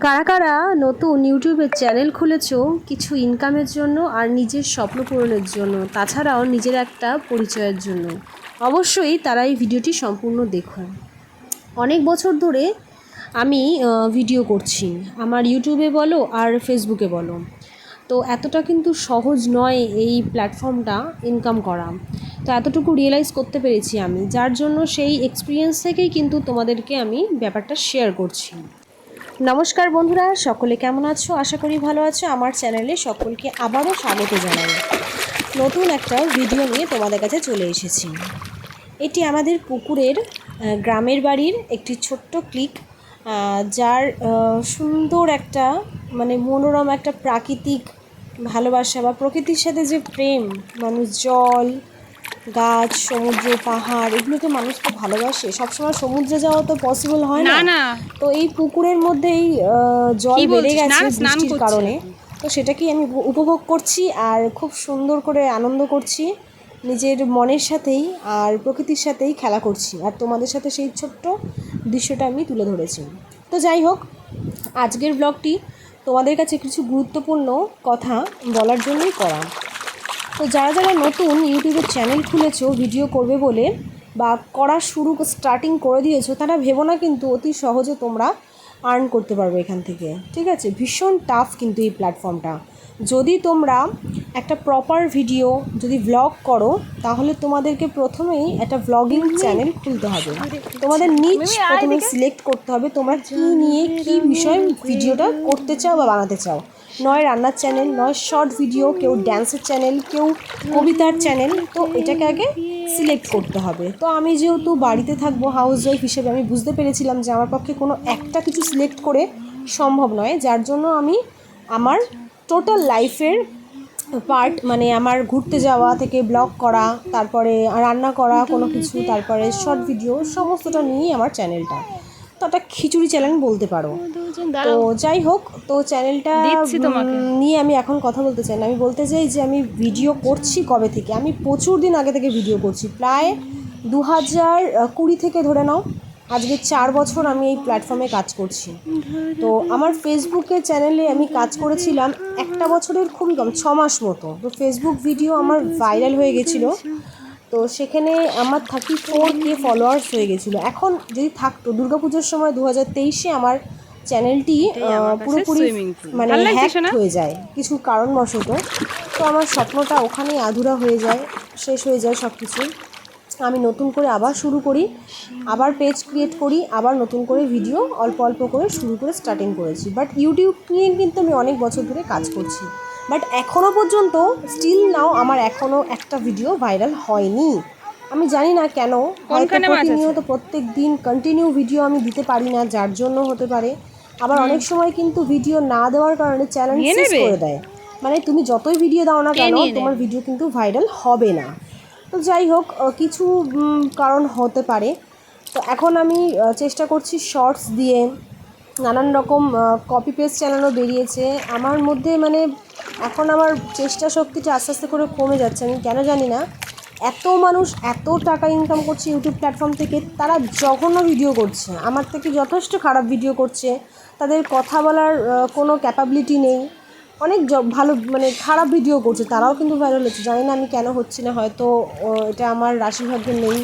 কারা কারা নতুন ইউটিউবের চ্যানেল খুলেছো কিছু ইনকামের জন্য আর নিজের স্বপ্ন পূরণের জন্য, তাছাড়াও নিজের একটা পরিচয়ের জন্য? অবশ্যই তারা এই ভিডিওটি সম্পূর্ণ দেখুন। অনেক বছর ধরে আমি ভিডিও করছি, আমার ইউটিউবে বলো আর ফেসবুকে বলো। তো এতটা কিন্তু সহজ নয় এই প্ল্যাটফর্মটা ইনকাম করা। তো এতটুকু রিয়েলাইজ করতে পেরেছি আমি, যার জন্য সেই এক্সপিরিয়েন্স থেকেই কিন্তু তোমাদেরকে আমি ব্যাপারটা শেয়ার করছি। নমস্কার বন্ধুরা, সকলে কেমন আছো? আশা করি ভালো আছো। আমার চ্যানেলে সকলকে আবারও স্বাগত জানাই। নতুন একটা ভিডিও নিয়ে তোমাদের কাছে চলে এসেছি। এটি আমাদের পুকুরের গ্রামের বাড়ির একটি ছোট্ট ক্লিক, যার সুন্দর একটা মনোরম একটা প্রাকৃতিক ভালোবাসা বা প্রকৃতির সাথে যে প্রেম, মানুষ জল, গাছ, সমুদ্র, পাহাড়, এগুলোকে মানুষ তো ভালোবাসে। সবসময় সমুদ্রে যাওয়া তো পসিবল হয় না। তো এই পুকুরের মধ্যেই জল বেড়ে গেছে বৃষ্টির কারণে, তো সেটাকেই আমি উপভোগ করছি আর খুব সুন্দর করে আনন্দ করছি নিজের মনের সাথেই আর প্রকৃতির সাথেই খেলা করছি, আর তোমাদের সাথে সেই ছোট্ট দৃশ্যটা আমি তুলে ধরেছি। তো যাই হোক, আজকের ব্লগটি তোমাদের কাছে কিছু গুরুত্বপূর্ণ কথা বলার জন্যই করা। তো যারা যারা নতুন ইউটিউবের চ্যানেল খুলেছো ভিডিও করবে বলে বা করা স্টার্টিং করে দিয়েছো, তারা ভেবো না কিন্তু অতি সহজে তোমরা আর্ন করতে পারবে এখান থেকে। ঠিক আছে, ভীষণ টাফ কিন্তু এই প্ল্যাটফর্মটা। যদি তোমরা একটা প্রপার ভিডিও যদি ভ্লগ করো, তাহলে তোমাদেরকে প্রথমেই একটা ভ্লগিং চ্যানেল খুলতে হবে। তোমাদের নিচ প্রথমে সিলেক্ট করতে হবে তোমরা কী নিয়ে কী বিষয়ে ভিডিওটা করতে চাও বা বানাতে চাও। নয় রান্নার চ্যানেল, নয় শর্ট ভিডিও, কেউ ড্যান্সের চ্যানেল, কেউ কবিতার চ্যানেল। তো এটাকে আগে সিলেক্ট করতে হবে। তো আমি যেহেতু বাড়িতে থাকবো হাউস ওয়াইফ হিসেবে, আমি বুঝতে পেরেছিলাম যে আমার পক্ষে কোনো একটা কিছু সিলেক্ট করে সম্ভব নয়, যার জন্য আমি আমার টোটাল লাইফের পার্ট, আমার ঘুরতে যাওয়া থেকে ব্লগ করা, তারপরে রান্না করা কোনো কিছু, তারপরে শর্ট ভিডিও, সমস্তটা নিয়েই আমার চ্যানেলটা। তো একটা খিচুড়ি চ্যানেল বলতে পারো। তো যাই হোক, তো চ্যানেলটা নিয়ে আমি এখন কথা বলতে চাই না। আমি বলতে চাই যে আমি ভিডিও করছি কবে থেকে। আমি প্রচুর দিন আগে থেকে ভিডিও করছি, প্রায় 2020 থেকে ধরে নাও আজকে 4 বছর আমি এই প্ল্যাটফর্মে কাজ করছি। তো আমার ফেসবুকের চ্যানেলে আমি কাজ করেছিলাম একটা বছরের খুবই কম, 6 মাস মতো। তো ফেসবুক ভিডিও আমার ভাইরাল হয়ে গেছিলো। তো সেখানে আমার 34K ফলোয়ার্স হয়ে গেছিলো। এখন যদি থাকতো দুর্গাপুজোর সময় 2023-এ আমার চ্যানেলটি পুরোপুরি হ্যাক হয়ে যায় কিছু কারণবশত। তো আমার স্বপ্নটা ওখানেই আধুরা হয়ে যায়, শেষ হয়ে যায় সব কিছু। আমি নতুন করে আবার শুরু করি, আবার পেজ ক্রিয়েট করি, আবার নতুন করে ভিডিও অল্প অল্প করে শুরু করে স্টার্টিং করেছি। বাট ইউটিউব নিয়ে কিন্তু আমি অনেক বছর ধরে কাজ করছি, বাট এখনও পর্যন্ত স্টিল নাও আমার এখনও একটা ভিডিও ভাইরাল হয়নি। আমি জানি না কেন, হয়তো প্রতিনিয়ত প্রত্যেক দিন কন্টিনিউ ভিডিও আমি দিতে পারি না, যার জন্য হতে পারে। আবার অনেক সময় কিন্তু ভিডিও না দেওয়ার কারণে চ্যানেল সিজ করে দেয়, তুমি যতই ভিডিও দাও না কেন তোমার ভিডিও কিন্তু ভাইরাল হবে না। তো যাই হোক, কিছু কারণ হতে পারে। তো এখন আমি চেষ্টা করছি শর্টস দিয়ে, নানান রকম কপি পেস্ট চ্যানেলও বেরিয়েছে আমার মধ্যে। এখন আমার চেষ্টা শক্তিটা আস্তে আস্তে করে কমে যাচ্ছে, আমি কেন জানি না। এত মানুষ এত টাকা ইনকাম করছে ইউটিউব প্ল্যাটফর্ম থেকে, তারা জঘন্য ভিডিও করছে, আমার থেকে যথেষ্ট খারাপ ভিডিও করছে, তাদের কথা বলার কোনো ক্যাপাবিলিটি নেই, অনেক ভালো খারাপ ভিডিও করছে, তারাও কিন্তু ভাইরাল হচ্ছে। জানি না আমি কেন হচ্ছি না, হয়তো এটা আমার রাশিভাগ্যে নেই।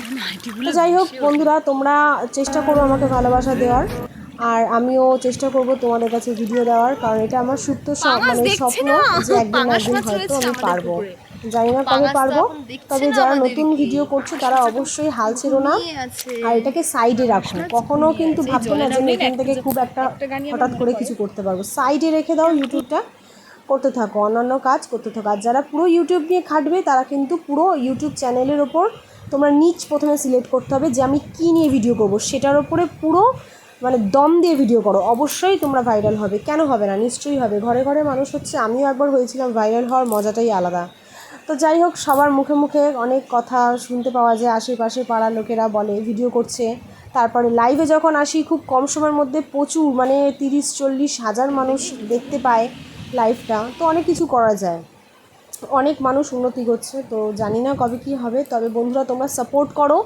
তো যাই হোক বন্ধুরা, তোমরা চেষ্টা করো আমাকে ভালোবাসা দেওয়ার, আর আমিও চেষ্টা করব তোমাদের কাছে ভিডিও দেওয়ার, কারণ এটা আমার সুপ্ত স্বপ্ন যে একদিন না একদিন হয়তো আমি পারবো। জানি না কবে পারবো, তবে যারা নতুন ভিডিও করছো তারা অবশ্যই হাল ছেড়ো না, আর এটাকে সাইডে রাখো। কখনো কিন্তু ভাববে না যে আমি এখান থেকে খুব একটা হঠাৎ করে কিছু করতে পারবো। সাইডে রেখে দাও, ইউটিউবটা করতে থাকো, অন্যান্য কাজ করতে থাকো। আর যারা পুরো ইউটিউব নিয়ে খাটবে, তারা কিন্তু পুরো ইউটিউব চ্যানেলের ওপর তোমরা নিচ প্রথমে সিলেক্ট করতে হবে যে আমি কী নিয়ে ভিডিও করবো, সেটার ওপরে পুরো দম দিয়ে ভিডিও করো। অবশ্যই তোমরা ভাইরাল হবে, কেন হবে না, নিশ্চয়ই হবে। ঘরে ঘরে মানুষ হচ্ছে, আমিও একবার হয়েছিলাম, ভাইরাল হওয়ার মজাটাই আলাদা। তো যাই হোক, সবার মুখে মুখে অনেক কথা শুনতে পাওয়া যায়, আশেপাশে পাড়ার লোকেরা বলে ভিডিও করছে, তারপরে লাইভে যখন আসি খুব কম সময়ের মধ্যে প্রচুর 30-40 হাজার মানুষ দেখতে পায় লাইভটা। তো অনেক কিছু করা যায়, অনেক মানুষ উন্নতি করছে। তো জানি না কবে কী হবে, তবে বন্ধুরা তোমরা সাপোর্ট করো,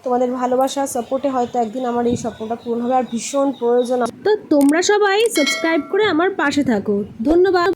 তোমাদের ভালোবাসা সাপোর্টে হয়তো একদিন আমার এই স্বপ্নটা পূরণ হবে, আর ভীষণ প্রয়োজন। তো তোমরা সবাই সাবস্ক্রাইব করে আমার পাশে থাকো। ধন্যবাদ।